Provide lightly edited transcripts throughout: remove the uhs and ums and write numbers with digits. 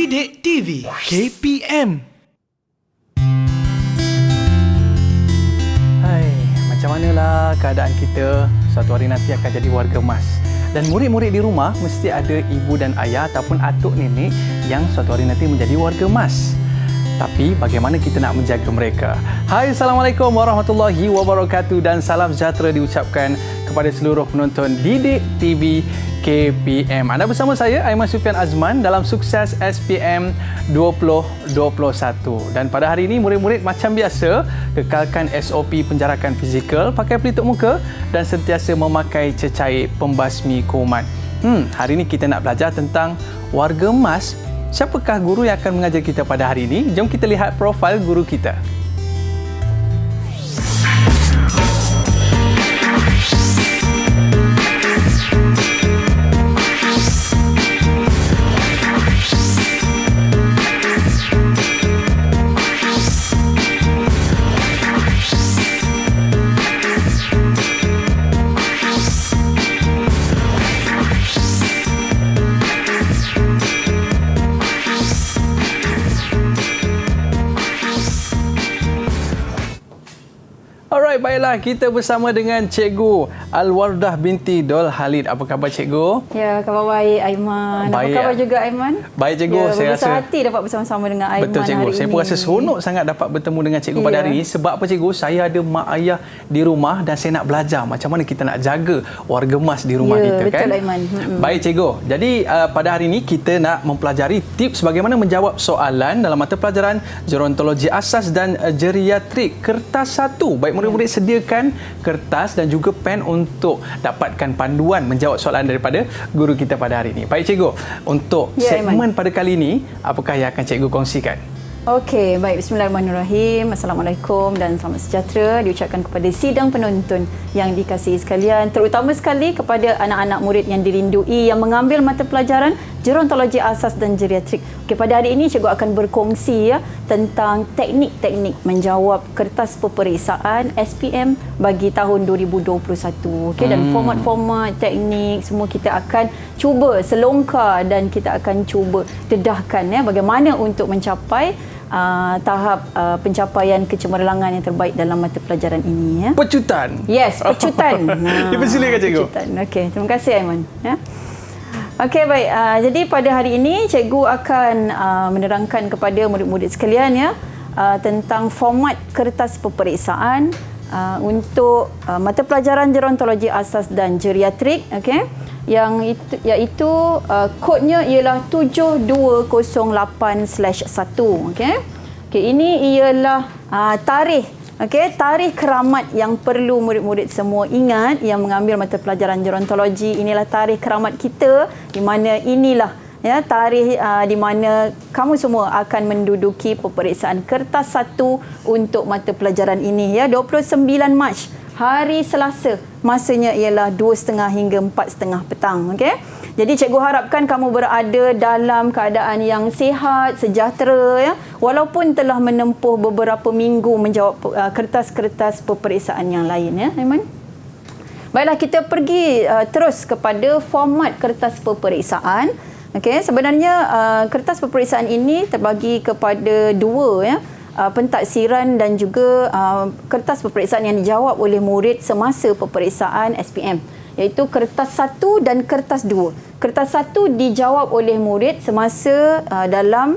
Didik TV KPM. Hai, macam manalah keadaan kita suatu hari nanti akan jadi warga emas. Dan murid-murid di rumah mesti ada ibu dan ayah ataupun atuk nenek yang suatu hari nanti menjadi warga emas. Tapi bagaimana kita nak menjaga mereka? Hai, Assalamualaikum warahmatullahi wabarakatuh dan salam sejahtera diucapkan kepada seluruh penonton Didik TV KPM. Anda bersama saya, Aiman Sufian Azman dalam Sukses SPM 2021. Dan pada hari ini, murid-murid macam biasa, kekalkan SOP penjarakan fizikal, pakai pelitup muka dan sentiasa memakai cecair pembasmi kuman. Hari ini kita nak belajar tentang warga emas. Siapakah guru yang akan mengajar kita pada hari ini? Jom kita lihat profil guru kita. Alright, baiklah, kita bersama dengan Cikgu Alwardah binti Dol Khalid. Apa khabar Cikgu? Ya, khabar baik Aiman. Baik, apa khabar juga Aiman? Baik Cikgu, ya, saya rasa hati dapat bersama-sama dengan Aiman. betul Cikgu, hari saya ini. pun rasa seronok sangat dapat bertemu dengan Cikgu pada hari ini. Sebab apa Cikgu? Saya ada mak ayah di rumah dan saya nak belajar macam mana kita nak jaga warga emas di rumah kita, betul, kan? Betul Aiman. Baik Cikgu, jadi pada hari ini kita nak mempelajari tips bagaimana menjawab soalan dalam mata pelajaran Gerontologi Asas dan Geriatrik kertas 1. Baik murid-murid sediakan kertas dan juga pen untuk dapatkan panduan menjawab soalan daripada guru kita pada hari ini. Baik Cikgu, untuk segmen pada kali ini, apakah yang akan Cikgu kongsikan? Okey, baik. Bismillahirrahmanirrahim. Assalamualaikum dan selamat sejahtera diucapkan kepada sidang penonton yang dikasihi sekalian, terutama sekali kepada anak-anak murid yang dirindui yang mengambil mata pelajaran Gerontologi Asas dan Geriatrik. Okey, pada hari ini cikgu akan berkongsi tentang teknik-teknik menjawab kertas peperiksaan SPM bagi tahun 2021. Okey, dan format-format teknik semua kita akan cuba selongkar dan kita akan cuba dedahkan bagaimana untuk mencapai tahap pencapaian kecemerlangan yang terbaik dalam mata pelajaran ini. Pecutan. Yes, pecutan. Dipersilakan Cikgu. Pecutan. Okey, terima kasih Aiman. Okey, baik. Jadi pada hari ini cikgu akan menerangkan kepada murid-murid sekalian tentang format kertas peperiksaan untuk mata pelajaran Gerontologi Asas dan Geriatrik. Okey, yang itu iaitu kodnya ialah 7208/1. Okey. Okey, ini ialah tarikh. Okey, tarikh keramat yang perlu murid-murid semua ingat yang mengambil mata pelajaran gerontologi. Inilah tarikh keramat kita, di mana inilah tarikh di mana kamu semua akan menduduki peperiksaan kertas 1 untuk mata pelajaran ini 29 Mac, hari Selasa. Masanya ialah 2.30 hingga 4.30 petang. Okey. Jadi cikgu harapkan kamu berada dalam keadaan yang sihat, sejahtera walaupun telah menempuh beberapa minggu menjawab kertas-kertas peperiksaan yang lain Aiman. Baiklah, kita pergi terus kepada format kertas peperiksaan. Okey, sebenarnya kertas peperiksaan ini terbagi kepada dua pentaksiran dan juga kertas peperiksaan yang dijawab oleh murid semasa peperiksaan SPM, iaitu kertas 1 dan kertas 2. Kertas 1 dijawab oleh murid semasa dalam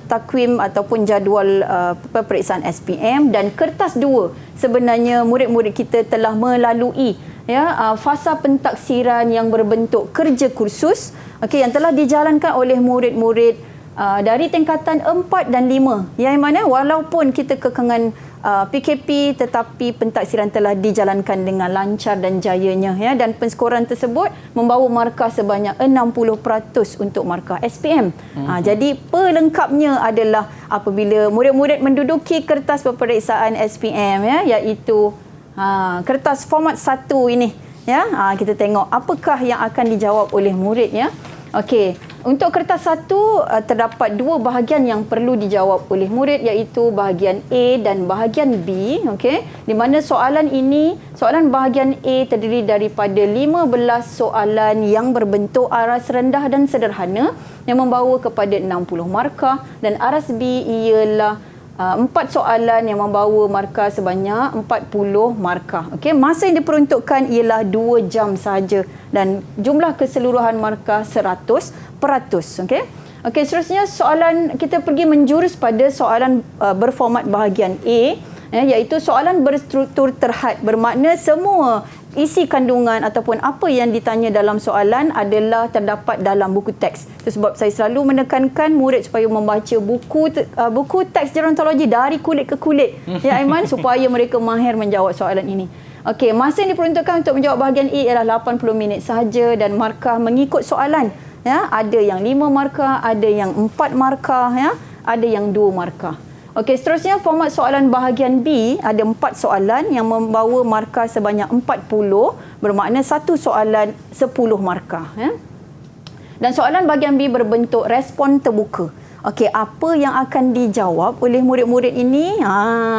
takwim ataupun jadual peperiksaan SPM, dan kertas 2 sebenarnya murid-murid kita telah melalui fasa pentaksiran yang berbentuk kerja kursus yang telah dijalankan oleh murid-murid dari tingkatan 4 dan 5. Yang mana walaupun kita kekangan PKP tetapi pentaksiran telah dijalankan dengan lancar dan jayanya dan penskoran tersebut membawa markah sebanyak 60% untuk markah SPM. Jadi pelengkapnya adalah apabila murid-murid menduduki kertas peperiksaan SPM iaitu kertas format 1 ini kita tengok apakah yang akan dijawab oleh murid Okey, Untuk kertas 1 terdapat 2 bahagian yang perlu dijawab oleh murid, iaitu bahagian A dan bahagian B. Okey, di mana soalan bahagian A terdiri daripada 15 soalan yang berbentuk aras rendah dan sederhana yang membawa kepada 60 markah, dan aras B ialah 4 soalan yang membawa markah sebanyak 40 markah. Okey, masa yang diperuntukkan ialah 2 jam sahaja dan jumlah keseluruhan markah 100%. Okey. Okey, seterusnya soalan kita pergi menjurus pada soalan berformat bahagian A, iaitu soalan berstruktur terhad, bermakna semua isi kandungan ataupun apa yang ditanya dalam soalan adalah terdapat dalam buku teks. Itu sebab saya selalu menekankan murid supaya membaca buku teks gerontologi dari kulit ke kulit. Ya Aiman, supaya mereka mahir menjawab soalan ini. Okey, masa yang diperuntukkan untuk menjawab bahagian A ialah 80 minit sahaja dan markah mengikut soalan. Ya, ada yang 5 markah, ada yang 4 markah, ya, ada yang 2 markah. Okey, seterusnya format soalan bahagian B ada 4 soalan yang membawa markah sebanyak 40, bermakna satu soalan 10 markah. Ya. Dan soalan bahagian B berbentuk respon terbuka. Okey, apa yang akan dijawab oleh murid-murid ini?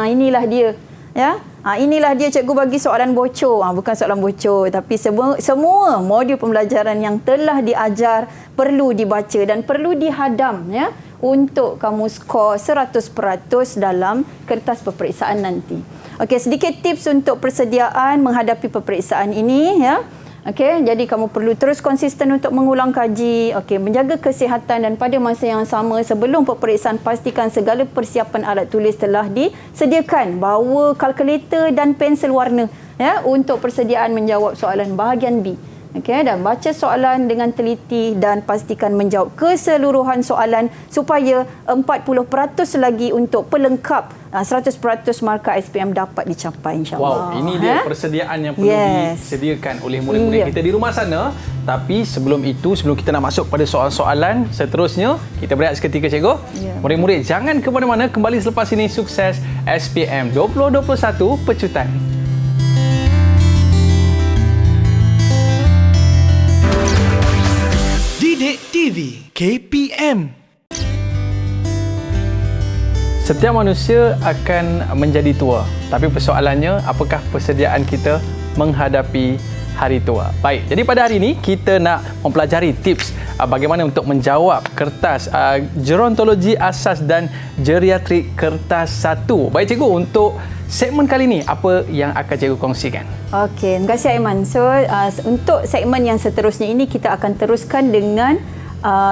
Inilah dia. Ya. Inilah dia, cikgu bagi soalan bocor. Bukan soalan bocor, tapi semua modul pembelajaran yang telah diajar perlu dibaca dan perlu dihadam, ya, untuk kamu skor 100% dalam kertas peperiksaan nanti. Okey, sedikit tips untuk persediaan menghadapi peperiksaan ini, ya. Okey, jadi kamu perlu terus konsisten untuk mengulang kaji, okey, menjaga kesihatan, dan pada masa yang sama sebelum peperiksaan pastikan segala persiapan alat tulis telah disediakan. Bawa kalkulator dan pensel warna, ya, untuk persediaan menjawab soalan bahagian B. Okey, dan baca soalan dengan teliti dan pastikan menjawab keseluruhan soalan supaya 40% lagi untuk pelengkap 100% markah SPM dapat dicapai, insya-Allah. Wow, ini dia persediaan yang perlu disediakan oleh murid-murid kita di rumah sana. Tapi sebelum itu, sebelum kita nak masuk pada soalan-soalan seterusnya, kita berehat seketika, cikgu. Murid-murid jangan ke mana-mana, kembali selepas ini. Sukses SPM 2021 Pecutan. Didik TV KPM. Setiap manusia akan menjadi tua. Tapi persoalannya, apakah persediaan kita menghadapi hari tua? Baik, jadi pada hari ini kita nak mempelajari tips bagaimana untuk menjawab kertas gerontologi asas dan geriatrik kertas 1. Baik cikgu, untuk segmen kali ini apa yang akan cikgu kongsikan? Okey, terima kasih Aiman. So, untuk segmen yang seterusnya ini kita akan teruskan dengan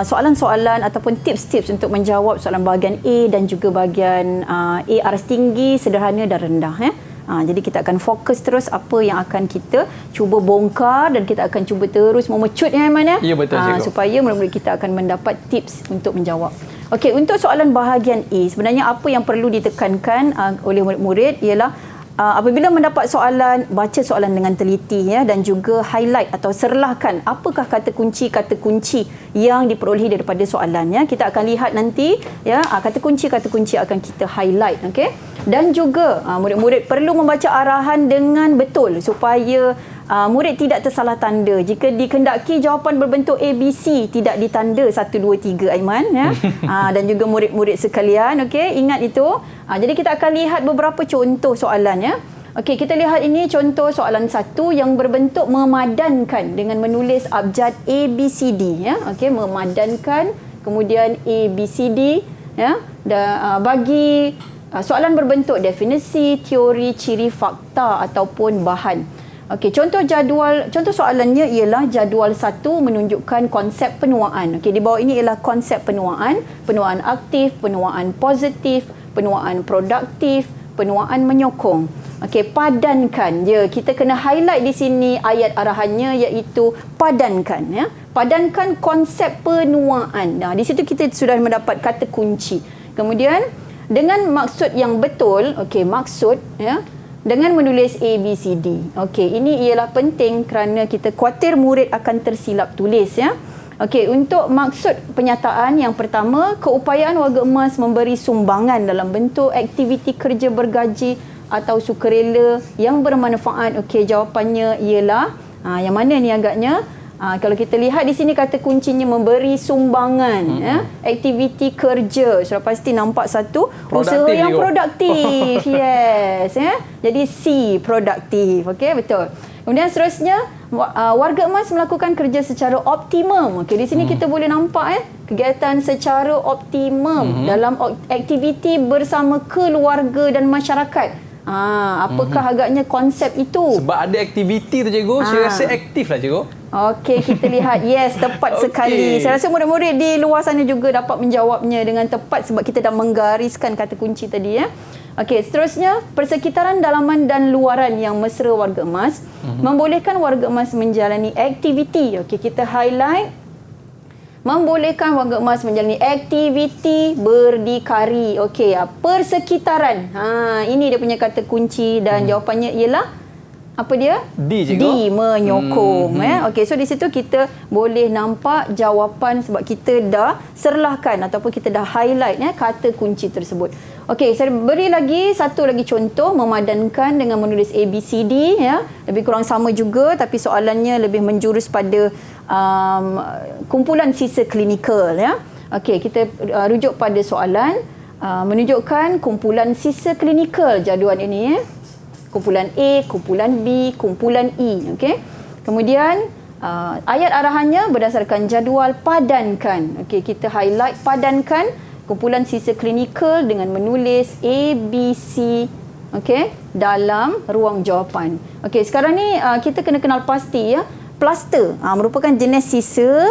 soalan-soalan ataupun tips-tips untuk menjawab soalan bahagian A dan juga bahagian A aras tinggi, sederhana dan rendah. Jadi kita akan fokus terus apa yang akan kita cuba bongkar dan kita akan cuba terus memecut, ya Aiman, ya? Ya, betul cikgu. Supaya murid-murid kita akan mendapat tips untuk menjawab. Okey, untuk soalan bahagian A, sebenarnya apa yang perlu ditekankan oleh murid-murid ialah apabila mendapat soalan, baca soalan dengan teliti, ya, dan juga highlight atau serlahkan apakah kata kunci yang diperolehi daripada soalan, ya. Kita akan lihat nanti, ya, kata kunci akan kita highlight, okey. Dan juga murid-murid perlu membaca arahan dengan betul supaya murid tidak tersalah tanda. Jika dikendaki jawapan berbentuk ABC, tidak ditanda 1 2 3, Aiman, ya. Dan juga murid-murid sekalian, okey, ingat itu. Jadi kita akan lihat beberapa contoh soalan, ya. Okey, kita lihat ini contoh soalan 1 yang berbentuk memadankan dengan menulis abjad ABCD, ya. Okey, memadankan kemudian ABCD, ya. Dan bagi soalan berbentuk definisi, teori, ciri, fakta ataupun bahan. Okey, contoh soalannya ialah jadual 1 menunjukkan konsep penuaan. Okey, di bawah ini ialah konsep penuaan aktif, penuaan positif, penuaan produktif, penuaan menyokong. Okey, padankan. Kita kena highlight di sini ayat arahannya, iaitu padankan, ya. Padankan konsep penuaan. Di situ kita sudah mendapat kata kunci. Kemudian dengan maksud yang betul, okey, maksud, ya, dengan menulis ABCD. Okey, ini ialah penting kerana kita khawatir murid akan tersilap tulis, ya. Okey, untuk maksud penyataan yang pertama, keupayaan warga emas memberi sumbangan dalam bentuk aktiviti kerja bergaji atau sukarela yang bermanfaat. Okey, jawapannya ialah yang mana ni agaknya? Kalau kita lihat di sini kata kuncinya memberi sumbangan, aktiviti kerja. Sudah pasti nampak satu usaha yang produktif. Yes, Jadi C, produktif. Okey, betul. Kemudian seterusnya, warga emas melakukan kerja secara optimum. Okey, di sini kita boleh nampak kegiatan secara optimum dalam aktiviti bersama keluarga dan masyarakat. Apakah agaknya konsep itu? Sebab ada aktiviti tu cikgu, saya rasa aktif lah cikgu. Okey, kita lihat. Yes, tepat sekali. Saya rasa murid-murid di luar sana juga dapat menjawabnya dengan tepat sebab kita dah menggariskan kata kunci tadi. Okey, seterusnya, persekitaran dalaman dan luaran yang mesra warga emas membolehkan warga emas menjalani aktiviti. Okey, kita highlight. Membolehkan warga emas menjalani aktiviti berdikari. Okey, persekitaran. Ini dia punya kata kunci dan jawapannya ialah apa dia? D, cikgu. D, menyokong. Okey, so di situ kita boleh nampak jawapan sebab kita dah serlahkan ataupun kita dah highlight kata kunci tersebut. Okey, saya beri lagi satu lagi contoh memadankan dengan menulis ABCD. Lebih kurang sama juga tapi soalannya lebih menjurus pada kumpulan sisa klinikal. Okey, kita rujuk pada soalan menunjukkan kumpulan sisa klinikal jadual ini. Kumpulan A, kumpulan B, kumpulan E. Okey. Kemudian ayat arahannya berdasarkan jadual padankan. Okey, kita highlight padankan kumpulan sisa klinikal dengan menulis A, B, C dalam ruang jawapan. Okey, sekarang ni kita kena kenal pasti plaster merupakan jenis sisa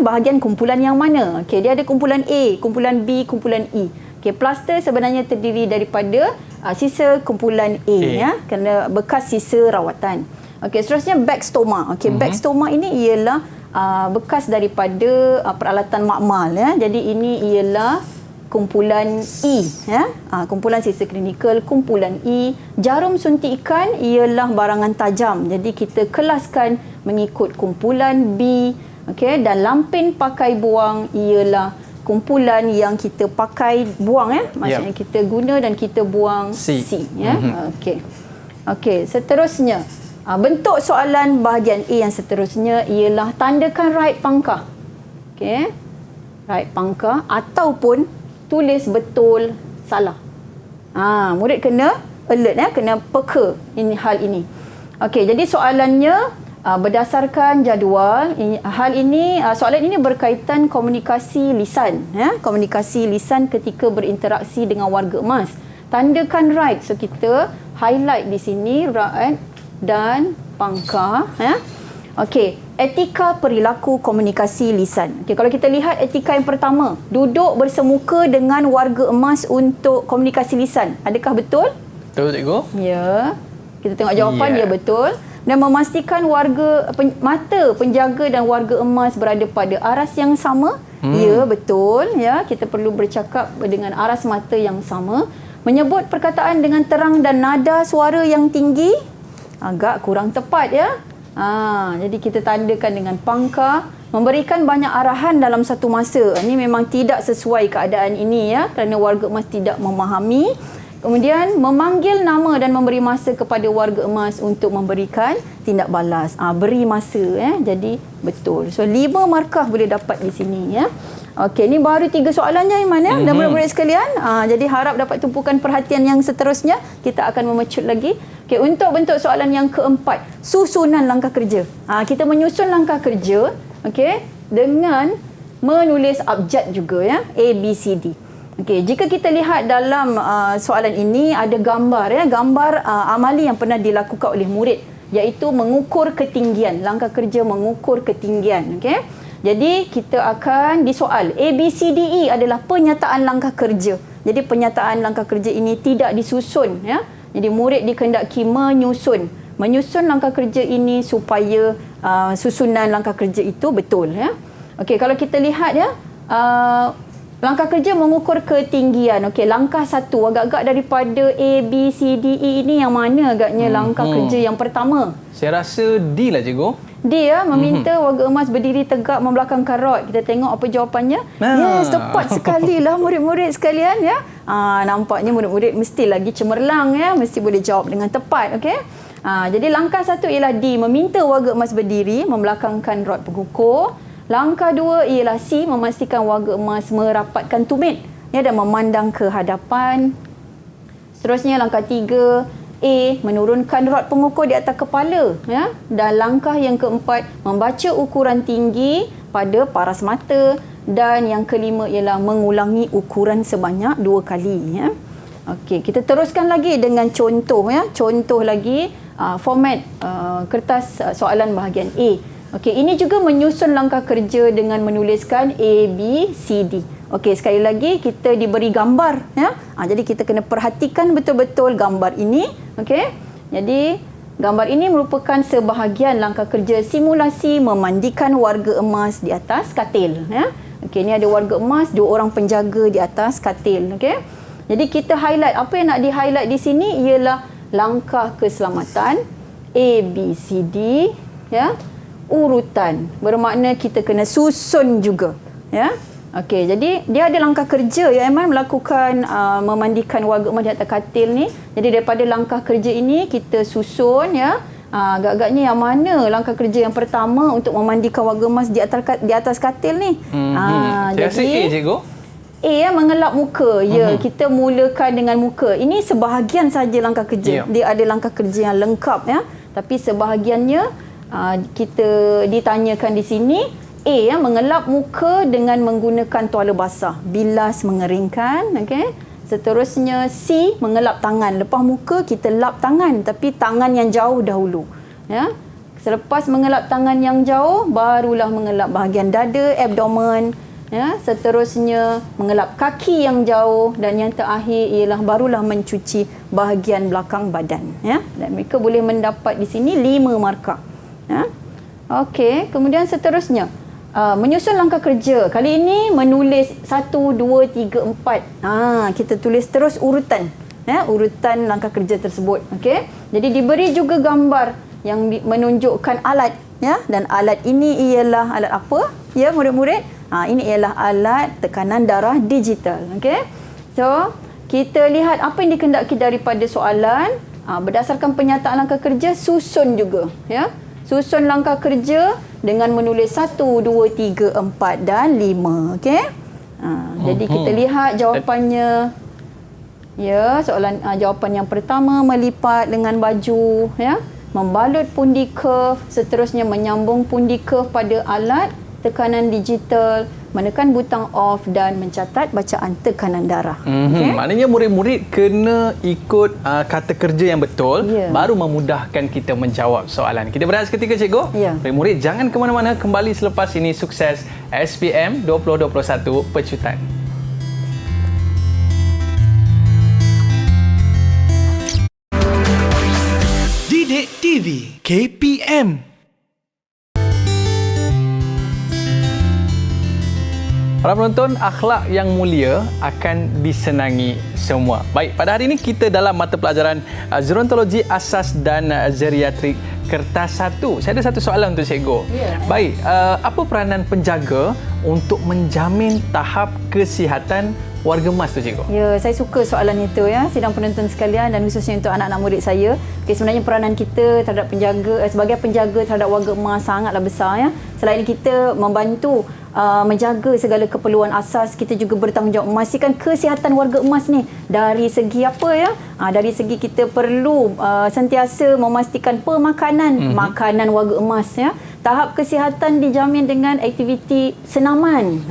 bahagian kumpulan yang mana. Okey, dia ada kumpulan A, kumpulan B, kumpulan E. Okey, plaster sebenarnya terdiri daripada sisa kumpulan A. Kerana bekas sisa rawatan. Okey, seterusnya backstoma. Okey, backstoma ini ialah bekas daripada peralatan makmal. Jadi ini ialah kumpulan E. Kumpulan sisa klinikal, kumpulan E. Jarum suntikan ialah barangan tajam. Jadi kita kelaskan mengikut kumpulan B. Okey, dan lampin pakai buang ialah kumpulan yang kita pakai buang maksudnya kita guna dan kita buang C Okey, seterusnya bentuk soalan bahagian A yang seterusnya ialah tandakan right pangkah. Okey, right pangkah ataupun tulis betul salah. Murid kena alert kena peka hal ini. Okey, jadi soalannya berdasarkan jadual, soalan ini berkaitan komunikasi lisan. Komunikasi lisan ketika berinteraksi dengan warga emas. Tandakan right. So kita highlight di sini right dan pangkah. Okey, etika perilaku komunikasi lisan. Okey, kalau kita lihat etika yang pertama, duduk bersemuka dengan warga emas untuk komunikasi lisan. Adakah betul? Betul, cikgu. Ya. Kita tengok jawapan, ya betul. Dan memastikan mata penjaga dan warga emas berada pada aras yang sama. Ya, betul. Kita perlu bercakap dengan aras mata yang sama. Menyebut perkataan dengan terang dan nada suara yang tinggi. Agak kurang tepat jadi kita tandakan dengan pangkah. Memberikan banyak arahan dalam satu masa. Ini memang tidak sesuai keadaan ini kerana warga emas tidak memahami. Kemudian memanggil nama dan memberi masa kepada warga emas untuk memberikan tindak balas. Beri masa jadi betul. So 5 markah boleh dapat di sini Okey, ni baru 3 soalannya Iman dan murid-murid sekalian. Jadi harap dapat tumpukan perhatian yang seterusnya. Kita akan memecut lagi. Okey, untuk bentuk soalan yang keempat, susunan langkah kerja. Kita menyusun langkah kerja dengan menulis abjad juga A, B, C, D. Okey, jika kita lihat dalam soalan ini ada gambar gambar amali yang pernah dilakukan oleh murid iaitu mengukur ketinggian. Langkah kerja mengukur ketinggian. Okey. Jadi kita akan disoal A, B, C, D, E adalah penyataan langkah kerja. Jadi penyataan langkah kerja ini tidak disusun Jadi murid dikehendaki menyusun langkah kerja ini supaya susunan langkah kerja itu betul Okey, kalau kita lihat langkah kerja mengukur ketinggian. Okey, langkah 1 agak-agak daripada A, B, C, D, E ini yang mana agaknya langkah kerja yang pertama? Saya rasa D lah cikgu. D meminta warga emas berdiri tegak membelakangkan rod. Kita tengok apa jawapannya. Yes, tepat sekali lah murid-murid sekalian nampaknya murid-murid mesti lagi cemerlang mesti boleh jawab dengan tepat. Okey. Jadi langkah 1 ialah D, meminta warga emas berdiri, membelakangkan rod pengukur. Langkah 2 ialah C, memastikan warga emas merapatkan tumit dan memandang ke hadapan. Seterusnya langkah 3, A, menurunkan rod pengukur di atas kepala. Dan langkah yang keempat, membaca ukuran tinggi pada paras mata. Dan yang kelima ialah mengulangi ukuran sebanyak 2 kali. Okey, kita teruskan lagi dengan contoh. Contoh lagi format kertas soalan bahagian A. Okey, ini juga menyusun langkah kerja dengan menuliskan A, B, C, D. Okey, sekali lagi kita diberi gambar. Jadi kita kena perhatikan betul-betul gambar ini. Okey, jadi gambar ini merupakan sebahagian langkah kerja simulasi memandikan warga emas di atas katil. Okey, ni ada warga emas, 2 orang penjaga di atas katil. Okey. Jadi kita highlight, apa yang nak di-highlight di sini ialah langkah keselamatan A, B, C, D, urutan. Bermakna kita kena susun juga. Okey, jadi dia ada langkah kerja Aiman melakukan memandikan warga emas di atas katil ni. Jadi daripada langkah kerja ini kita susun agak-agaknya yang mana langkah kerja yang pertama untuk memandikan warga emas di atas katil ni. Saya rasa A, cikgu. A, mengelap muka. Kita mulakan dengan muka. Ini sebahagian saja langkah kerja. Dia ada langkah kerja yang lengkap. Tapi sebahagiannya kita ditanyakan di sini. A, mengelap muka dengan menggunakan tuala basah. Bilas mengeringkan. Seterusnya C, mengelap tangan. Lepas muka kita lap tangan, tapi tangan yang jauh dahulu. Selepas mengelap tangan yang jauh, barulah mengelap bahagian dada, abdomen. Seterusnya mengelap kaki yang jauh, dan yang terakhir ialah barulah mencuci bahagian belakang badan. Dan mereka boleh mendapat di sini 5 markah. Okey, kemudian seterusnya menyusun langkah kerja. Kali ini menulis 1, 2, 3, 4. Kita tulis terus urutan. Urutan langkah kerja tersebut. Okey. Jadi diberi juga gambar yang menunjukkan alat. Dan alat ini ialah alat apa? Murid-murid? Ini ialah alat tekanan darah digital. Okey. So, kita lihat apa yang dikehendaki daripada soalan. Berdasarkan penyataan langkah kerja, susun juga. Susun langkah kerja dengan menulis 1, 2, 3, 4 dan 5. Okey. Jadi kita lihat jawapannya. Jawapan yang pertama, melipat dengan baju, membalut pundi curve, seterusnya menyambung pundi curve pada alat tekanan digital, menekan butang off dan mencatat bacaan tekanan darah. Maknanya murid-murid kena ikut kata kerja yang betul, baru memudahkan kita menjawab soalan. Kita berehat seketika, cikgu. Murid-murid jangan ke mana-mana, kembali selepas ini. Sukses SPM 2021 Pecutan. Didik TV KPM. Para penonton, akhlak yang mulia akan disenangi semua. Baik, pada hari ini kita dalam mata pelajaran Gerontologi Asas dan Geriatrik Kertas 1. Saya ada satu soalan untuk cikgu. Baik, apa peranan penjaga untuk menjamin tahap kesihatan warga emas tu, cikgu? Saya suka soalan itu sidang penonton sekalian, dan khususnya untuk anak-anak murid saya. Sebenarnya peranan kita terhadap penjaga, sebagai penjaga terhadap warga emas sangatlah besar. Selain kita membantu menjaga segala keperluan asas, kita juga bertanggungjawab memastikan kesihatan warga emas ni. Dari segi apa dari segi kita perlu sentiasa memastikan pemakanan makanan warga emas. Tahap kesihatan dijamin dengan aktiviti senaman.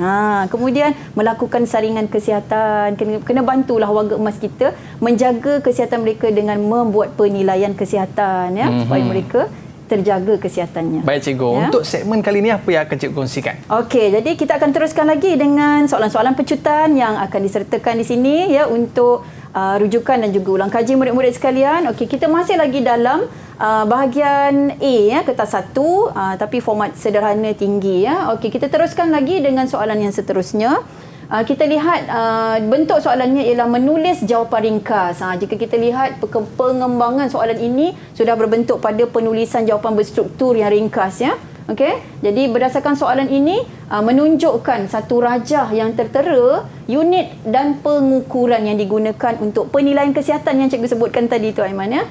Kemudian melakukan saringan kesihatan. Kena bantulah warga emas kita menjaga kesihatan mereka dengan membuat penilaian kesihatan supaya mereka terjaga kesihatannya. Baik, cikgu. Untuk segmen kali ini, apa yang akan cikgu kongsikan? Okey, jadi kita akan teruskan lagi dengan soalan-soalan pecutan yang akan disertakan di sini untuk rujukan dan juga ulang kaji murid-murid sekalian. Okey, kita masih lagi dalam bahagian A, kertas 1, tapi format sederhana tinggi. Okey, kita teruskan lagi dengan soalan yang seterusnya. Kita lihat bentuk soalannya ialah menulis jawapan ringkas. Jika kita lihat pengembangan soalan ini sudah berbentuk pada penulisan jawapan berstruktur yang ringkas. Okey. Jadi berdasarkan soalan ini menunjukkan satu rajah yang tertera unit dan pengukuran yang digunakan untuk penilaian kesihatan yang cikgu sebutkan tadi tu Aiman ya.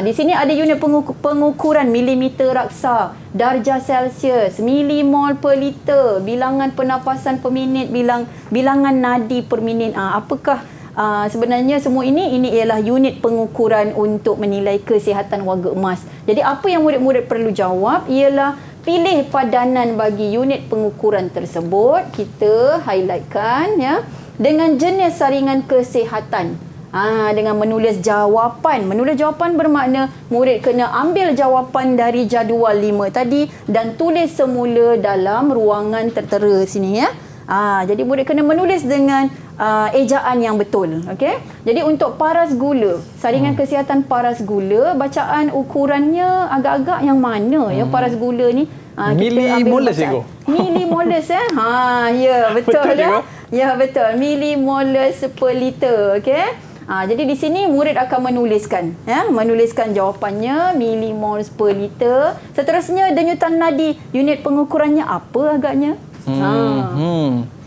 Di sini ada unit pengukuran milimeter raksa, darjah Celsius, milimol per liter, bilangan pernafasan per minit, bilangan nadi per minit. Apakah sebenarnya semua ini ialah unit pengukuran untuk menilai kesihatan warga emas. Jadi apa yang murid-murid perlu jawab ialah pilih padanan bagi unit pengukuran tersebut. Kita highlightkan ya dengan jenis saringan kesihatan. Dengan menulis jawapan. Menulis jawapan bermakna murid kena ambil jawapan dari jadual 5 tadi dan tulis semula dalam ruangan tertera sini ya. Jadi murid kena menulis dengan ejaan yang betul. Okey. Jadi untuk paras gula, saringan kesihatan paras gula, bacaan ukurannya agak-agak yang mana ya paras gula ni? Millimoles cikgu. Millimoles ya. Ya betul, Betul, ya. cikgu? Ya betul. Millimoles per liter. Okey. Jadi di sini murid akan menuliskan jawapannya milimoles per liter. Seterusnya denyutan nadi, unit pengukurannya apa agaknya?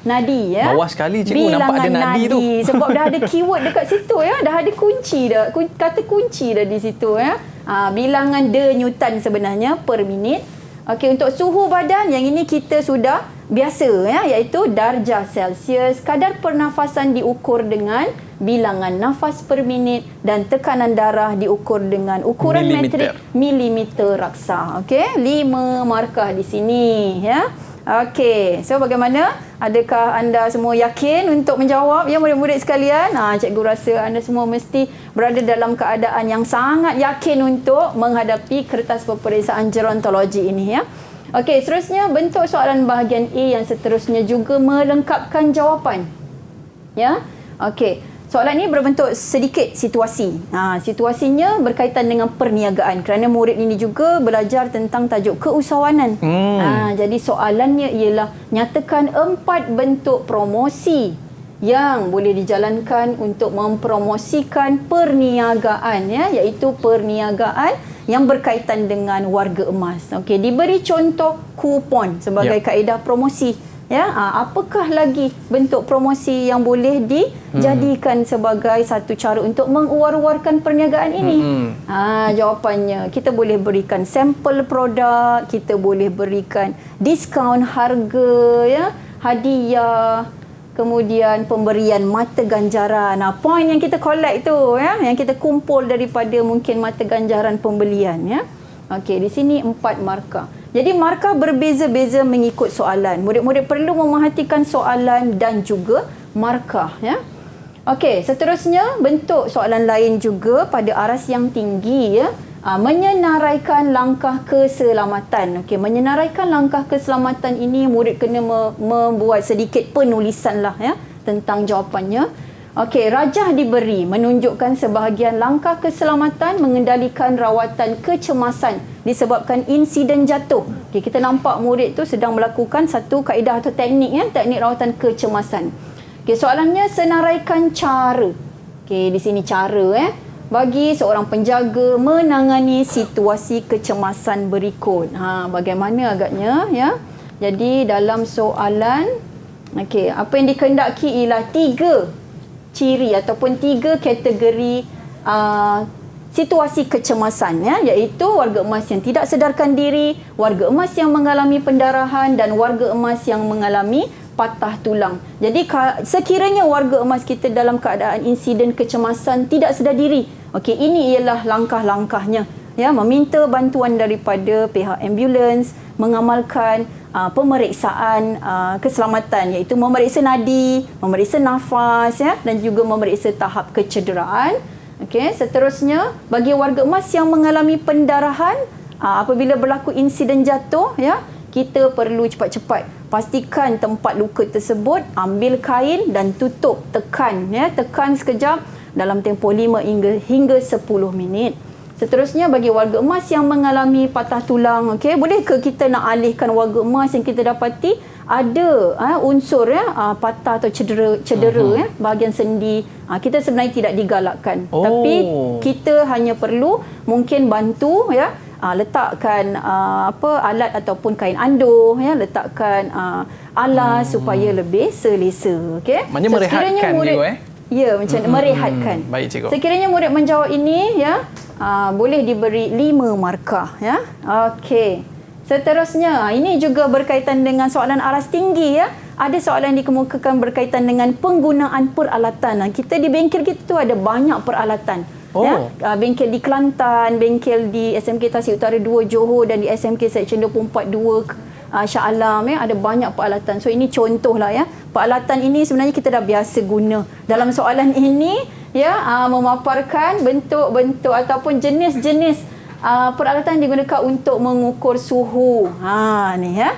Nadi ya. Bawah sekali cikgu nampak ada nadi tu. Sebab dah ada keyword dekat situ ya. Dah ada kunci dah. Kata kunci dah di situ ya. Bilangan denyutan sebenarnya per minit. Okey, untuk suhu badan yang ini kita sudah biasa ya, iaitu darjah Celsius. Kadar pernafasan diukur dengan bilangan nafas per minit dan tekanan darah diukur dengan ukuran metrik milimeter raksa. Okey, 5 markah di sini ya. Okey, so bagaimana? Adakah anda semua yakin untuk menjawab ya murid-murid sekalian? Cikgu rasa anda semua mesti berada dalam keadaan yang sangat yakin untuk menghadapi kertas peperiksaan gerontologi ini ya. Okey, seterusnya bentuk soalan bahagian A yang seterusnya juga melengkapkan jawapan. Ya. Okey. Soalan ini berbentuk sedikit situasi. Situasinya berkaitan dengan perniagaan kerana murid ini juga belajar tentang tajuk keusahawanan. Jadi soalannya ialah nyatakan 4 bentuk promosi yang boleh dijalankan untuk mempromosikan perniagaan ya, iaitu perniagaan yang berkaitan dengan warga emas. Okey, diberi contoh kupon sebagai kaedah promosi. Ya, apakah lagi bentuk promosi yang boleh dijadikan sebagai satu cara untuk menguar-uarkan perniagaan ini? Jawapannya, kita boleh berikan sampel produk, kita boleh berikan diskaun harga, ya, hadiah, kemudian pemberian mata ganjaran. Poin yang kita collect tu, ya, yang kita kumpul daripada mungkin mata ganjaran pembelian, ya. Okey, di sini 4 markah. Jadi markah berbeza-beza mengikut soalan. Murid-murid perlu memerhatikan soalan dan juga markah ya. Okey, seterusnya bentuk soalan lain juga pada aras yang tinggi ya. Menyenaraikan langkah keselamatan. Okey, menyenaraikan langkah keselamatan ini murid kena membuat sedikit penulisan lah ya tentang jawapannya. Okey, rajah diberi menunjukkan sebahagian langkah keselamatan mengendalikan rawatan kecemasan disebabkan insiden jatuh. Okey, kita nampak murid tu sedang melakukan satu kaedah atau teknik ya, teknik rawatan kecemasan. Okey, soalannya senaraikan cara. Okey, di sini cara bagi seorang penjaga menangani situasi kecemasan berikut. Bagaimana agaknya ya? Jadi dalam soalan okey, apa yang dikehendaki ialah 3 ciri ataupun 3 kategori situasi kecemasan ya, iaitu warga emas yang tidak sedarkan diri, warga emas yang mengalami pendarahan dan warga emas yang mengalami patah tulang. Jadi sekiranya warga emas kita dalam keadaan insiden kecemasan tidak sedar diri, okey, ini ialah langkah-langkahnya ya, meminta bantuan daripada pihak ambulans, mengamalkan pemeriksaan keselamatan, iaitu memeriksa nadi, memeriksa nafas ya, dan juga memeriksa tahap kecederaan. Okey, seterusnya bagi warga emas yang mengalami pendarahan, apabila berlaku insiden jatuh ya, kita perlu cepat-cepat pastikan tempat luka tersebut, ambil kain dan tutup, tekan sekejap dalam tempoh 5 hingga 10 minit. Seterusnya bagi warga emas yang mengalami patah tulang, okey, bolehkah kita nak alihkan warga emas yang kita dapati ada unsur patah atau cedera bahagian sendi. Kita sebenarnya tidak digalakkan, tapi kita hanya perlu mungkin bantu ya, letakkan alat ataupun kain anduh, ya, letakkan alas supaya lebih selesa. Okey. Maknanya merehatkan cikgu. Ya, macam merehatkan. Baik cikgu. Sekiranya murid menjawab ini, ya, boleh diberi 5 markah, ya. Okey. Seterusnya, ini juga berkaitan dengan soalan aras tinggi, ya. Ada soalan yang dikemukakan berkaitan dengan penggunaan peralatan. Kita di bengkel kita tu ada banyak peralatan. Ya, bengkel di Kelantan, bengkel di SMK Tasik Utara 2 Johor dan di SMK Seksyen 24 2 Shah Alam, ya, ada banyak peralatan. So ini contohlah, ya. Peralatan ini sebenarnya kita dah biasa guna. Dalam soalan ini, ya, memaparkan bentuk-bentuk ataupun jenis-jenis peralatan digunakan untuk mengukur suhu. Ni, ya.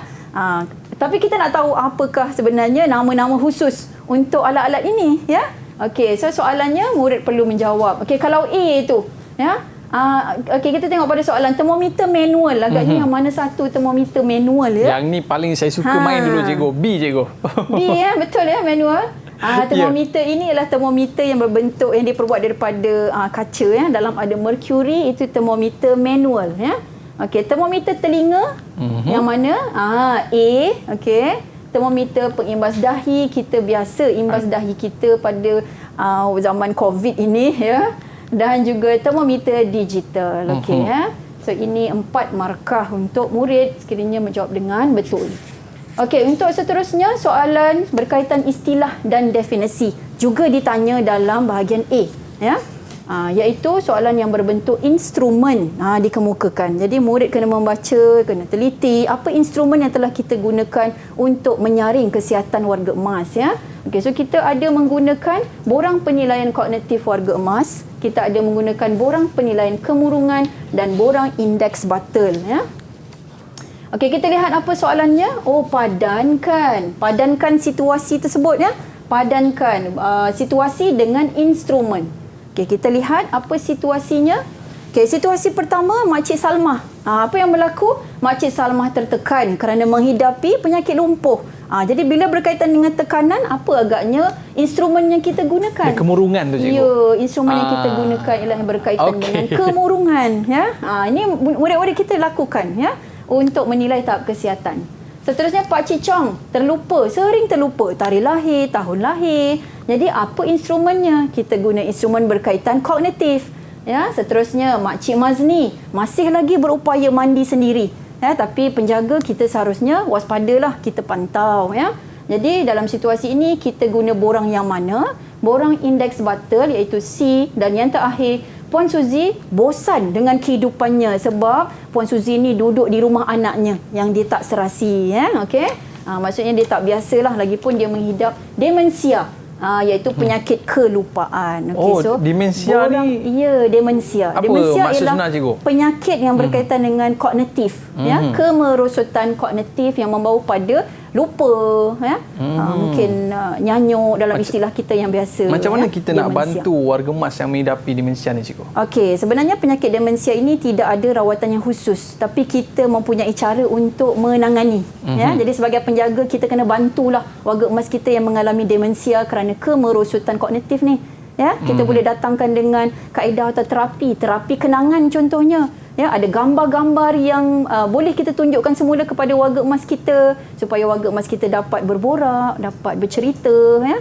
Tapi kita nak tahu apakah sebenarnya nama-nama khusus untuk alat-alat ini, ya. Okey, so soalannya murid perlu menjawab. Okey, kalau A itu, ya. Okey, kita tengok pada soalan termometer manual. Agaknya yang mana satu termometer manual, ya? Yang ni paling saya suka main dulu cikgu. B cikgu. B, ya, betul, ya, manual. Termometer ini ialah termometer yang berbentuk yang diperbuat daripada kaca, ya. Dalam ada mercury, itu termometer manual, ya. Okey, termometer telinga yang mana? A. Okey. Termometer pengimbas dahi, kita biasa imbas dahi kita pada zaman COVID ini, ya. Dan juga termometer digital. Okey, ya. So ini 4 markah untuk murid sekiranya menjawab dengan betul. Okey, untuk seterusnya soalan berkaitan istilah dan definisi juga ditanya dalam bahagian A, ya. Iaitu soalan yang berbentuk instrumen dikemukakan. Jadi murid kena membaca, kena teliti apa instrumen yang telah kita gunakan untuk menyaring kesihatan warga emas, ya. Okey, so kita ada menggunakan borang penilaian kognitif warga emas, kita ada menggunakan borang penilaian kemurungan dan borang indeks batal, ya. Okey, kita lihat apa soalannya. Padankan situasi tersebut, ya. Padankan situasi dengan instrumen. Okey, kita lihat apa situasinya. Okey, situasi pertama, Makcik Salmah. Apa yang berlaku? Makcik Salmah tertekan kerana menghidapi penyakit lumpuh. Jadi bila berkaitan dengan tekanan, apa agaknya instrumen yang kita gunakan? Kemurungan tu cikgu. Ya, instrumen yang kita gunakan ialah yang berkaitan dengan kemurungan, ya. Ini murid-murid kita lakukan, ya, untuk menilai tahap kesihatan. Seterusnya, Pak Cik Chong sering terlupa tarikh lahir, tahun lahir. Jadi apa instrumennya? Kita guna instrumen berkaitan kognitif, ya. Seterusnya, Makcik Mazni masih lagi berupaya mandi sendiri, ya, tapi penjaga kita seharusnya waspadalah, kita pantau, ya. Jadi dalam situasi ini kita guna borang yang mana? Borang indeks batal iaitu C, dan yang terakhir, Puan Suzy bosan dengan kehidupannya sebab Puan Suzy ni duduk di rumah anaknya yang dia tak serasi, ya. Okey. Maksudnya dia tak biasalah, lagipun dia menghidap demensia, iaitu penyakit kelupaan. Okey, so demensia ni. Ya, demensia. Apa demensia maksud ialah sebenar, cikgu? penyakit yang berkaitan dengan kognitif, ya, kemerosotan kognitif yang membawa pada lupa, ya. Mungkin nyanyuk dalam istilah kita yang biasa. Macam mana ya, kita nak demensia. bantu warga emas yang menghidapi demensia ni, cikgu? Okey, sebenarnya penyakit demensia ini tidak ada rawatan yang khusus, tapi kita mempunyai cara untuk menangani, ya. Jadi sebagai penjaga kita kena bantulah warga emas kita yang mengalami demensia kerana kemerosotan kognitif ni, ya. Kita boleh datangkan dengan kaedah atau terapi kenangan contohnya. Ya, ada gambar-gambar yang boleh kita tunjukkan semula kepada warga emas kita supaya warga emas kita dapat berborak, dapat bercerita, ya.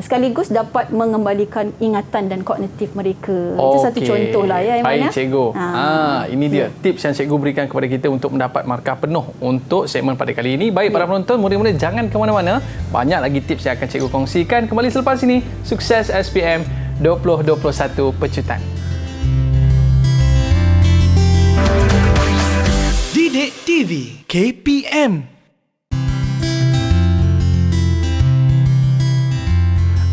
Sekaligus dapat mengembalikan ingatan dan kognitif mereka. Itu satu contoh lah, ya, Aiman. Baik, cikgu. Ini dia tips yang cikgu berikan kepada kita untuk mendapat markah penuh untuk segmen pada kali ini. Baik, para penonton, murid-murid jangan ke mana-mana. Banyak lagi tips yang akan cikgu kongsikan kembali selepas ini. Sukses SPM 2021 Pecutan. Didik TV KPM.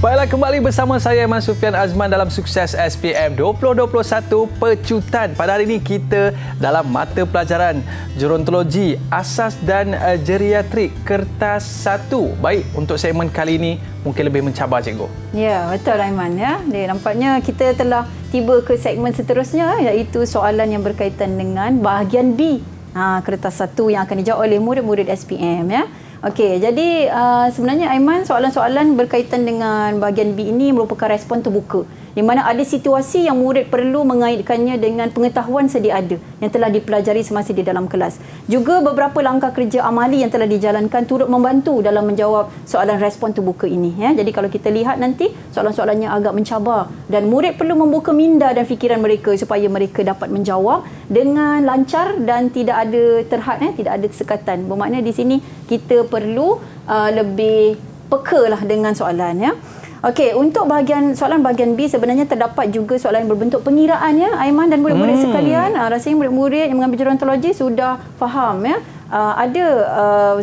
Baiklah, kembali bersama saya Aiman Sufian Azman dalam Sukses SPM 2021 Pecutan. Pada hari ini kita dalam mata pelajaran Gerontologi Asas dan Geriatrik Kertas 1. Baik, untuk segmen kali ini mungkin lebih mencabar, cikgu. Ya, betul, Aiman, ya. Nampaknya kita telah tiba ke segmen seterusnya, iaitu soalan yang berkaitan dengan bahagian B. Kertas 1 yang akan dijawab oleh murid-murid SPM, ya. Okey, jadi sebenarnya, Aiman, soalan-soalan berkaitan dengan bahagian B ini merupakan respon terbuka. di mana ada situasi yang murid perlu mengaitkannya dengan pengetahuan sedia ada yang telah dipelajari semasa di dalam kelas. Juga beberapa langkah kerja amali yang telah dijalankan turut membantu dalam menjawab soalan respon terbuka ini. Ya. Jadi kalau kita lihat nanti soalan-soalannya agak mencabar dan murid perlu membuka minda dan fikiran mereka supaya mereka dapat menjawab dengan lancar dan tidak ada terhad, tidak ada sekatan. Bermakna di sini kita perlu lebih peka lah dengan soalan. Ya. Okey, untuk soalan bahagian B sebenarnya terdapat juga soalan yang berbentuk pengiraan ya, Aiman dan murid-murid sekalian. Rasanya murid-murid yang mengambil gerontologi sudah faham ya. Ada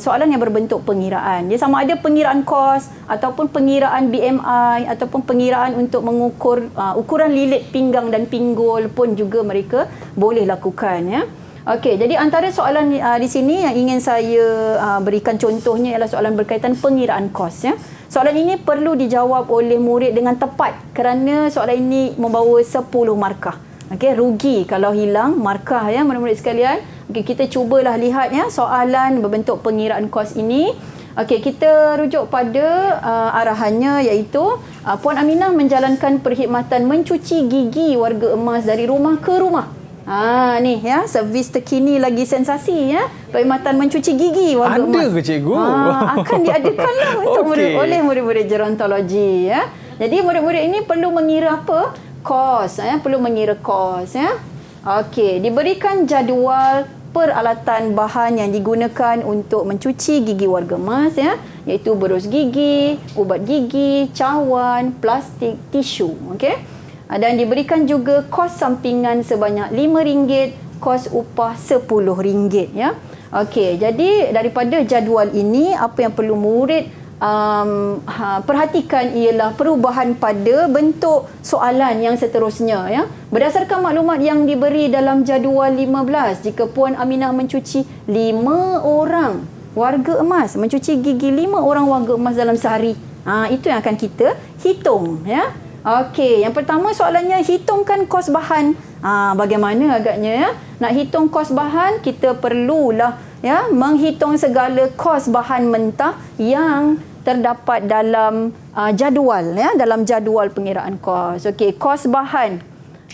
soalan yang berbentuk pengiraan. Dia sama ada pengiraan kos ataupun pengiraan BMI ataupun pengiraan untuk mengukur ukuran lilit pinggang dan pinggul pun juga mereka boleh lakukan ya. Okey, jadi antara soalan di sini yang ingin saya berikan contohnya ialah soalan berkaitan pengiraan kos ya. Soalan ini perlu dijawab oleh murid dengan tepat kerana soalan ini membawa 10 markah. Okey, rugi kalau hilang markah ya murid-murid sekalian. Okey, kita cubalah lihat ya soalan berbentuk pengiraan kos ini. Okey, kita rujuk pada arahannya iaitu Puan Aminah menjalankan perkhidmatan mencuci gigi warga emas dari rumah ke rumah. Ni ya, servis terkini lagi sensasi ya. Perkhidmatan mencuci gigi warga emas. Ada ke cikgu? Akan diadakanlah untuk oleh murid-murid gerontologi ya. Jadi murid-murid ini perlu mengira apa? Kos ya, perlu mengira kos ya. Okey, diberikan jadual peralatan bahan yang digunakan untuk mencuci gigi warga emas ya, iaitu berus gigi, ubat gigi, cawan, plastik, tisu. Okey. Dan diberikan juga kos sampingan sebanyak RM5, kos upah RM10 ya. Okey, jadi daripada jadual ini apa yang perlu murid perhatikan ialah perubahan pada bentuk soalan yang seterusnya ya. Berdasarkan maklumat yang diberi dalam jadual 15, jika Puan Aminah mencuci 5 orang warga emas, mencuci gigi 5 orang warga emas dalam sehari. Itu yang akan kita hitung ya. Okey, yang pertama soalannya hitungkan kos bahan. Bagaimana agaknya ya? Nak hitung kos bahan, kita perlulah ya menghitung segala kos bahan mentah yang terdapat dalam jadual ya, dalam jadual pengiraan kos. Okey, kos bahan.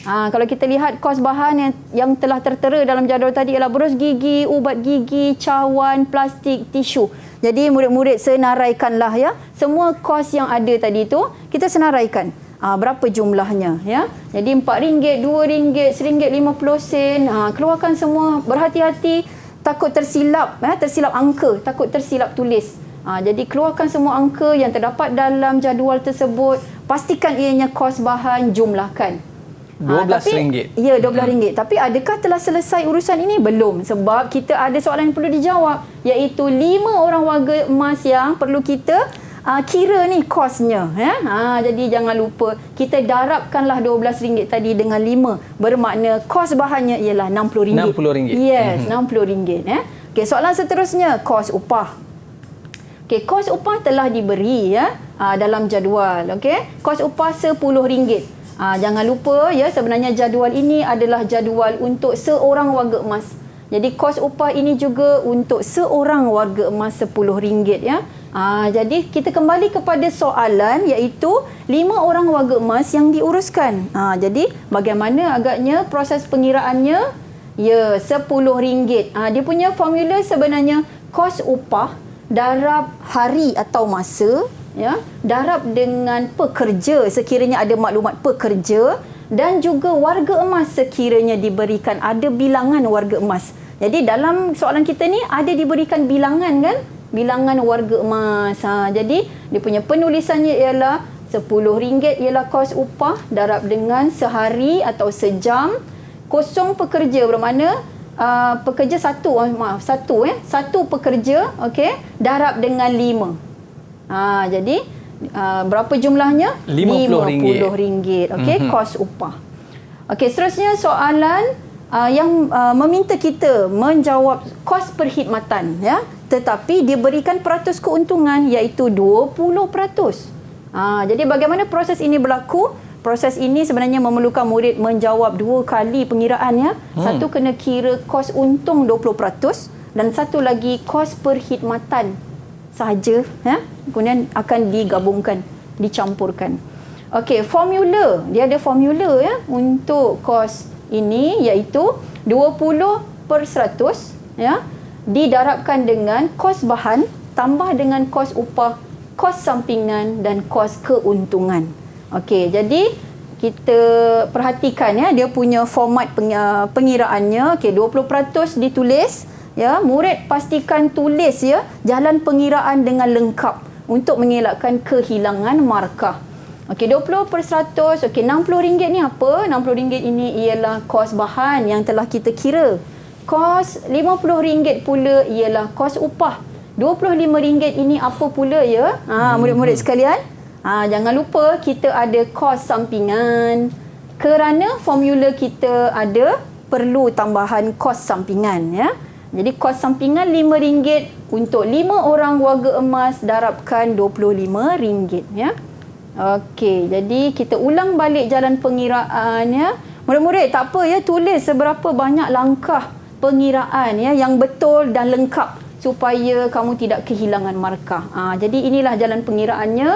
Kalau kita lihat kos bahan yang telah tertera dalam jadual tadi ialah berus gigi, ubat gigi, cawan, plastik, tisu. Jadi murid-murid senaraikanlah ya semua kos yang ada tadi tu, kita senaraikan. Berapa jumlahnya ya. Jadi RM4, RM2, RM1.50. Keluarkan semua, berhati-hati takut tersilap ya, tersilap angka, takut tersilap tulis. Jadi keluarkan semua angka yang terdapat dalam jadual tersebut, pastikan ianya kos bahan, jumlahkan. RM12. Ya, RM12. Tapi adakah telah selesai urusan ini? Belum. Sebab kita ada soalan yang perlu dijawab, iaitu 5 orang warga emas yang perlu kita kira ni kosnya ya. Jadi jangan lupa kita darabkanlah RM12 tadi dengan 5, bermakna kos bahannya ialah RM60. Yes, RM60 ya. Okey, soalan seterusnya kos upah. Okey, kos upah telah diberi ya dalam jadual. Okey, kos upah RM10. Jangan lupa ya, sebenarnya jadual ini adalah jadual untuk seorang warga emas. Jadi kos upah ini juga untuk seorang warga emas RM10 ya. Jadi kita kembali kepada soalan, iaitu 5 orang warga emas yang diuruskan. Jadi bagaimana agaknya proses pengiraannya? Ya, RM10. Dia punya formula sebenarnya kos upah darab hari atau masa ya, darab dengan pekerja sekiranya ada maklumat pekerja, dan juga warga emas sekiranya diberikan ada bilangan warga emas. Jadi dalam soalan kita ni ada diberikan bilangan kan? Bilangan warga emas. Jadi dia punya penulisannya ialah RM10 ialah kos upah darab dengan sehari atau sejam, kosong pekerja bermakna pekerja satu pekerja, okey, darab dengan 5. Jadi berapa jumlahnya? RM50. Okey, kos upah. Okey, seterusnya soalan yang meminta kita menjawab kos perkhidmatan ya, tetapi diberikan peratus keuntungan iaitu 20%. Jadi bagaimana proses ini berlaku? Proses ini sebenarnya memerlukan murid menjawab 2 kali pengiraan ya. Satu kena kira kos untung 20% dan satu lagi kos perkhidmatan sahaja ya. Kemudian akan digabungkan, dicampurkan. Okey, formula. Dia ada formula ya untuk kos ini iaitu 20% ya didarabkan dengan kos bahan tambah dengan kos upah, kos sampingan dan kos keuntungan. Okey, jadi kita perhatikan ya dia punya format pengiraannya. Okey, 20% ditulis ya. Murid pastikan tulis ya jalan pengiraan dengan lengkap untuk mengelakkan kehilangan markah. Okey, 20%. Okey, RM60 ni apa? RM60 ini ialah kos bahan yang telah kita kira. Kos RM50 pula ialah kos upah. RM25 ini apa pula ya? Murid-murid sekalian, jangan lupa kita ada kos sampingan. Kerana formula kita ada perlu tambahan kos sampingan ya. Jadi kos sampingan RM5 untuk 5 orang warga emas darabkan RM25 ya. Okey, jadi kita ulang balik jalan pengiraan ya. Murid-murid tak apa ya, tulis seberapa banyak langkah pengiraan ya yang betul dan lengkap supaya kamu tidak kehilangan markah. Jadi inilah jalan pengiraannya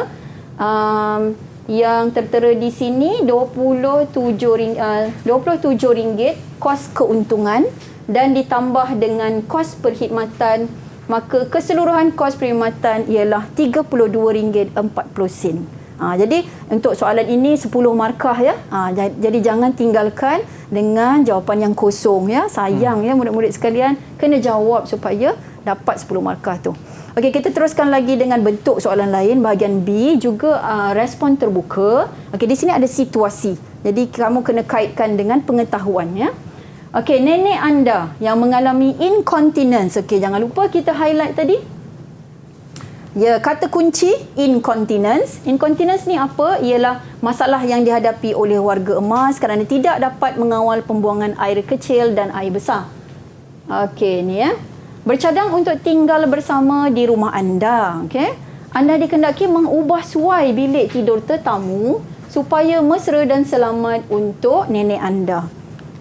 yang tertera di sini RM27 kos keuntungan dan ditambah dengan kos perkhidmatan, maka keseluruhan kos perkhidmatan ialah RM32.40. Jadi untuk soalan ini 10 markah ya. Jadi jangan tinggalkan dengan jawapan yang kosong ya. Sayang ya murid-murid sekalian, kena jawab supaya dapat 10 markah tu. Okey, kita teruskan lagi dengan bentuk soalan lain bahagian B, juga respon terbuka. Okey, di sini ada situasi. Jadi kamu kena kaitkan dengan pengetahuan ya. Okey, nenek anda yang mengalami incontinence. Okey, jangan lupa kita highlight tadi. Ya, kata kunci incontinence. Incontinence ni apa? Ialah masalah yang dihadapi oleh warga emas kerana tidak dapat mengawal pembuangan air kecil dan air besar. Okey, ni ya. Bercadang untuk tinggal bersama di rumah anda. Okey. Anda dikendaki mengubah suai bilik tidur tetamu supaya mesra dan selamat untuk nenek anda.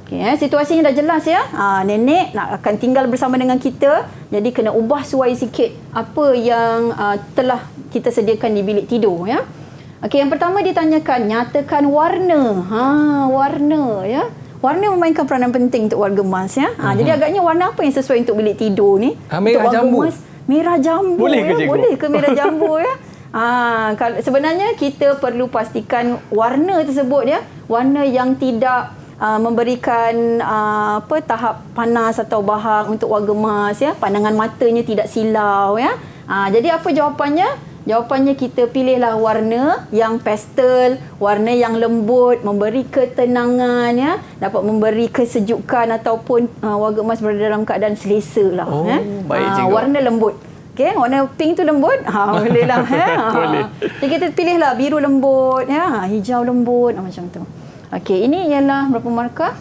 Okay, situasinya dah jelas ya. Nenek nak akan tinggal bersama dengan kita, jadi kena ubah suai sikit apa yang telah kita sediakan di bilik tidur ya. Okey, yang pertama ditanyakan nyatakan warna. Warna ya. Warna memainkan peranan penting untuk warga emas ya. Jadi agaknya warna apa yang sesuai untuk bilik tidur ni? Merah jambu. Emas, merah jambu. Boleh ke, ya? cikgu? Boleh ke merah jambu ya? Sebenarnya kita perlu pastikan warna tersebut ya, warna yang tidak memberikan tahap panas atau bahang untuk warga emas ya, pandangan matanya tidak silau ya. Jadi apa jawapannya? Jawapannya kita pilihlah warna yang pastel, warna yang lembut, memberi ketenangan ya, dapat memberi kesejukan ataupun warga emas berada dalam keadaan selesa lah. Baik cikgu. Warna lembut. Okey, warna pink tu lembut. Boleh lah Boleh. Jadi kita pilihlah biru lembut ya, hijau lembut macam tu. Okey, ini ialah berapa markah?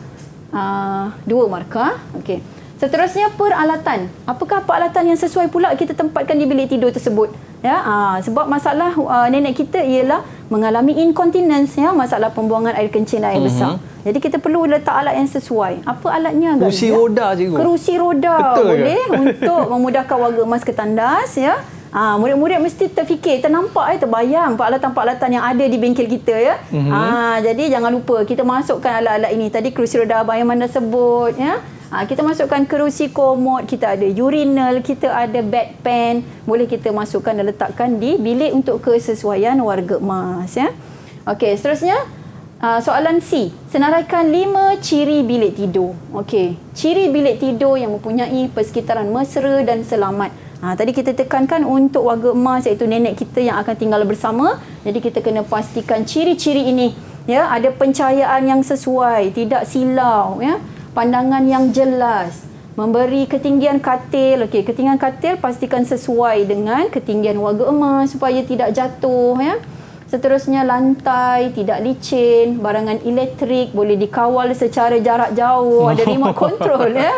2 markah. Okey. Seterusnya peralatan. Apakah peralatan yang sesuai pula kita tempatkan di bilik tidur tersebut? Ya, sebab masalah nenek kita ialah mengalami incontinence ya, masalah pembuangan air kencing dan air besar. Jadi kita perlu letak alat yang sesuai. Apa alatnya agak? Kerusi roda cikgu. Kerusi roda. Betul boleh ke? untuk memudahkan warga emas ke tandas ya. Murid-murid mesti terfikir, ternampak terbayang peralatan-peralatan yang ada di bengkel kita ya. Jadi jangan lupa kita masukkan alat-alat ini. Tadi kerusi roda abang yang mana sebut ya. Kita masukkan kerusi komod, kita ada urinal, kita ada bedpan. Boleh kita masukkan dan letakkan di bilik untuk kesesuaian warga emas ya. Okey, seterusnya soalan C. Senaraikan 5 ciri bilik tidur. Okey, ciri bilik tidur yang mempunyai persekitaran mesra dan selamat. Tadi kita tekankan untuk warga emas iaitu nenek kita yang akan tinggal bersama. Jadi kita kena pastikan ciri-ciri ini ya, ada pencahayaan yang sesuai, tidak silau ya, pandangan yang jelas, memberi ketinggian katil. Okey, ketinggian katil pastikan sesuai dengan ketinggian warga emas supaya tidak jatuh ya. Seterusnya lantai tidak licin, barangan elektrik boleh dikawal secara jarak jauh, ada remote control ya.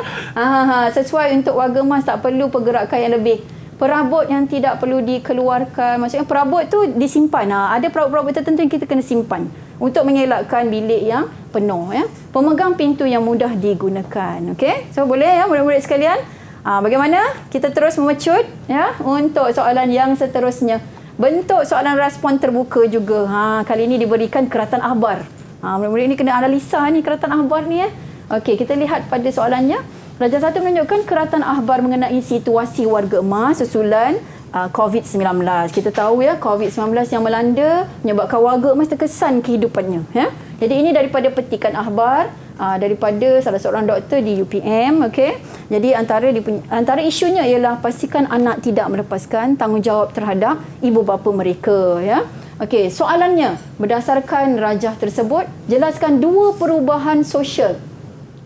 Sesuai untuk warga emas, tak perlu pergerakan yang lebih. Perabot yang tidak perlu dikeluarkan, maksudnya perabot tu disimpan. Ada perabot-perabot tertentu yang kita kena simpan untuk mengelakkan bilik yang penuh ya. Pemegang pintu yang mudah digunakan. Okey, so boleh ya murid-murid sekalian. Bagaimana kita terus memecut ya untuk soalan yang seterusnya. Bentuk soalan respon terbuka juga. Kali ini diberikan keratan akhbar. Murid-murid ni kena analisa ni keratan akhbar ni. Okey, kita lihat pada soalannya. Darjah 1 menunjukkan keratan akhbar mengenai situasi warga emas susulan COVID-19. Kita tahu ya, COVID-19 yang melanda menyebabkan warga emas terkesan kehidupannya. Ya? Jadi ini daripada petikan akhbar daripada salah seorang doktor di UPM. Okay? Jadi antara isunya ialah pastikan anak tidak melepaskan tanggungjawab terhadap ibu bapa mereka. Ya? Okey, soalannya, berdasarkan rajah tersebut, jelaskan 2 perubahan sosial.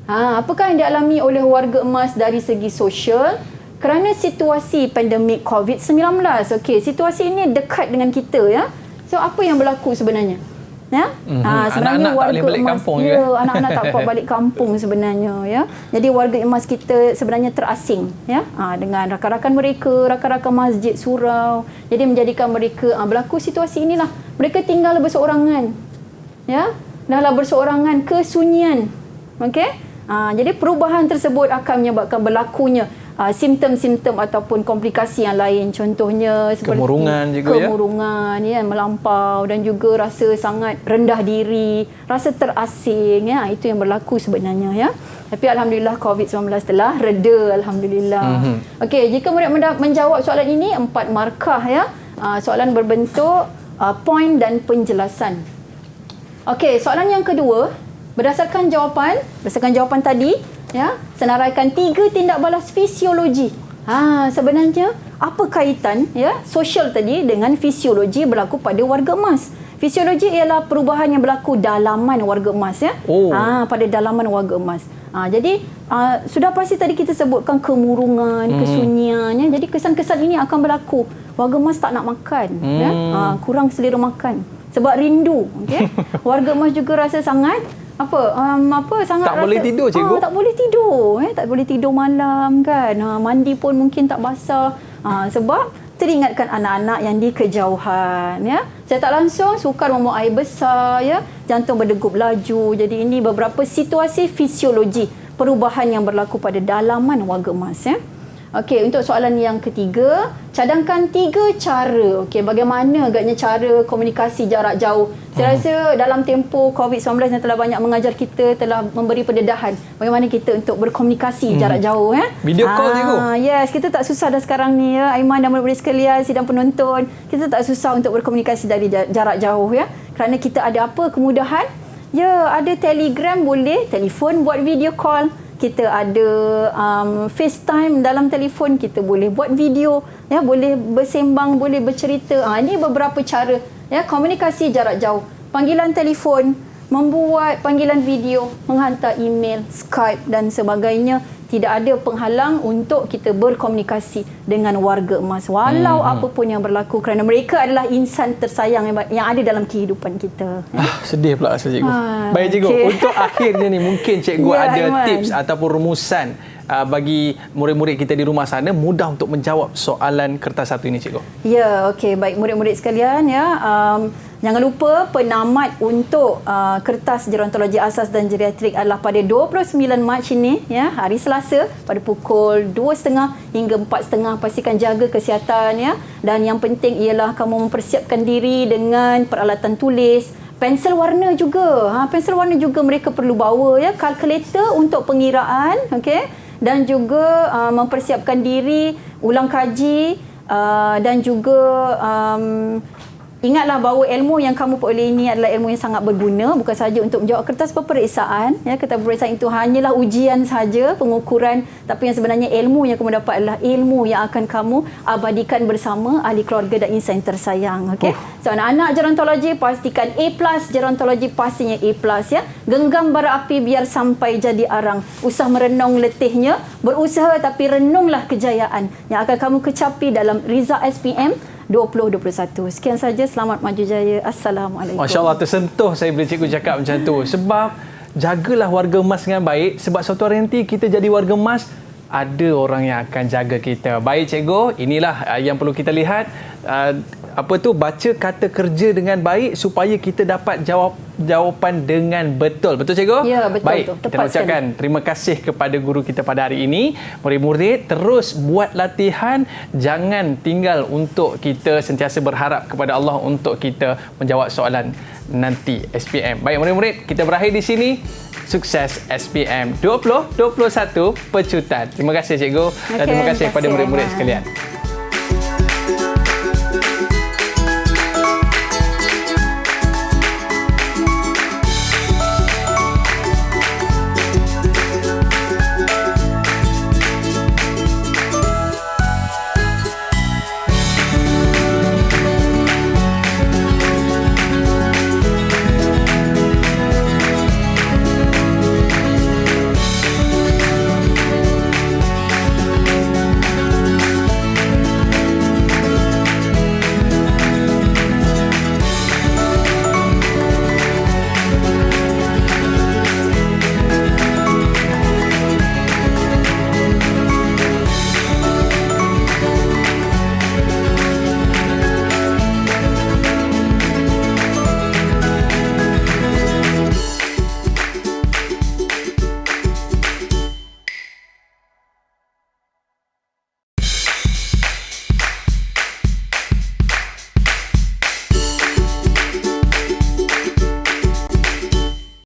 Apakah yang dialami oleh warga emas dari segi sosial kerana situasi pandemik COVID-19? Okey, situasi ini dekat dengan kita ya. So apa yang berlaku sebenarnya? Ya? Sebenarnya anak-anak warga tak boleh balik emas, kampung ya, anak-anak tak dapat balik kampung sebenarnya ya. Jadi warga emas kita sebenarnya terasing ya dengan rakan-rakan mereka, rakan-rakan masjid surau. Jadi menjadikan mereka berlaku situasi inilah. Mereka tinggal berseorangan. Ya? Dahlah berseorangan, kesunyian. Okey? Jadi perubahan tersebut akan menyebabkan berlakunya simptom-simptom ataupun komplikasi yang lain. Contohnya seperti kemurungan ya, melampau dan juga rasa sangat rendah diri, rasa terasing ya, itu yang berlaku sebenarnya ya. Tapi alhamdulillah COVID-19 telah reda, alhamdulillah. Okey, jika murid menjawab soalan ini 4 markah ya. Soalan berbentuk poin dan penjelasan. Okey, soalan yang kedua, berdasarkan jawapan tadi, ya, senaraikan 3 tindak balas fisiologi. Sebenarnya apa kaitan ya sosial tadi dengan fisiologi berlaku pada warga emas? Fisiologi ialah perubahan yang berlaku dalaman warga emas ya. Pada dalaman warga emas. Jadi sudah pasti tadi kita sebutkan kemurungan, kesunyian ya. Jadi kesan-kesan ini akan berlaku. Warga emas tak nak makan ya. Kurang selera makan sebab rindu, okey. Warga emas juga rasa sangat sangat tak boleh tidur, cikgu. Tak boleh tidur tak boleh tidur malam kan. Mandi pun mungkin tak basah sebab teringatkan anak-anak yang di kejauhan ya. Saya tak langsung sukar membuang air besar ya, jantung berdegup laju. Jadi ini beberapa situasi fisiologi perubahan yang berlaku pada dalaman warga emas ya. Okey, untuk soalan yang ketiga, cadangkan 3 cara. Okey, bagaimana agaknya cara komunikasi jarak jauh. Saya rasa dalam tempoh COVID-19 yang telah banyak mengajar kita, telah memberi pendedahan bagaimana kita untuk berkomunikasi jarak jauh ya. Video call cikgu. Yes, kita tak susah dah sekarang ni ya. Aiman dan murid-murid sekalian, sidang penonton, kita tak susah untuk berkomunikasi dari jarak jauh ya. Kerana kita ada apa kemudahan? Ya, ada Telegram boleh, telefon buat video call. Kita ada FaceTime dalam telefon, kita boleh buat video ya, boleh bersembang, boleh bercerita. Ini beberapa cara ya komunikasi jarak jauh. Panggilan telefon, membuat panggilan video, menghantar email, Skype dan sebagainya. Tidak ada penghalang untuk kita berkomunikasi dengan warga emas walau apa pun yang berlaku kerana mereka adalah insan tersayang yang ada dalam kehidupan kita. Sedih pula rasa cikgu. Baik cikgu, untuk akhirnya ni mungkin cikgu ada tips ataupun rumusan bagi murid-murid kita di rumah sana mudah untuk menjawab soalan kertas 1 ini cikgu. Ya, okey, baik murid-murid sekalian ya. Jangan lupa penamat untuk kertas gerontologi asas dan geriatrik adalah pada 29 Mac ini ya, hari Selasa pada pukul 2.30 hingga 4.30. Pastikan jaga kesihatan ya, dan yang penting ialah kamu mempersiapkan diri dengan peralatan tulis, pensel warna juga. Pensel warna juga mereka perlu bawa ya, kalkulator untuk pengiraan, okey, dan juga mempersiapkan diri ulang kaji dan juga ingatlah bahawa ilmu yang kamu peroleh ini adalah ilmu yang sangat berguna, bukan sahaja untuk menjawab kertas peperiksaan ya. Kertas peperiksaan itu hanyalah ujian saja, pengukuran, tapi yang sebenarnya ilmu yang kamu dapat adalah ilmu yang akan kamu abadikan bersama ahli keluarga dan insan tersayang, okey. So anak-anak gerontologi pastikan A+, gerontologi pastinya A+ ya. Genggam bara api biar sampai jadi arang. Usah merenung letihnya, berusaha tapi renunglah kejayaan yang akan kamu kecapi dalam Rizal SPM 2021. Sekian saja, selamat maju jaya. Assalamualaikum. Masya-Allah, tersentuh saya bila cikgu cakap macam tu. Sebab jagalah warga emas dengan baik, sebab suatu hari nanti kita jadi warga emas, ada orang yang akan jaga kita. Baik cikgu, inilah yang perlu kita lihat. baca kata kerja dengan baik supaya kita dapat jawapan dengan betul. Betul cikgu? Ya, betul. Baik, Tepat kita nak ucapkan terima kasih kepada guru kita pada hari ini. Murid-murid terus buat latihan, jangan tinggal untuk kita sentiasa berharap kepada Allah untuk kita menjawab soalan nanti SPM. Baik murid-murid, kita berakhir di sini. Sukses SPM 2021 Pecutan. Terima kasih cikgu dan terima kasih kepada murid-murid sekalian.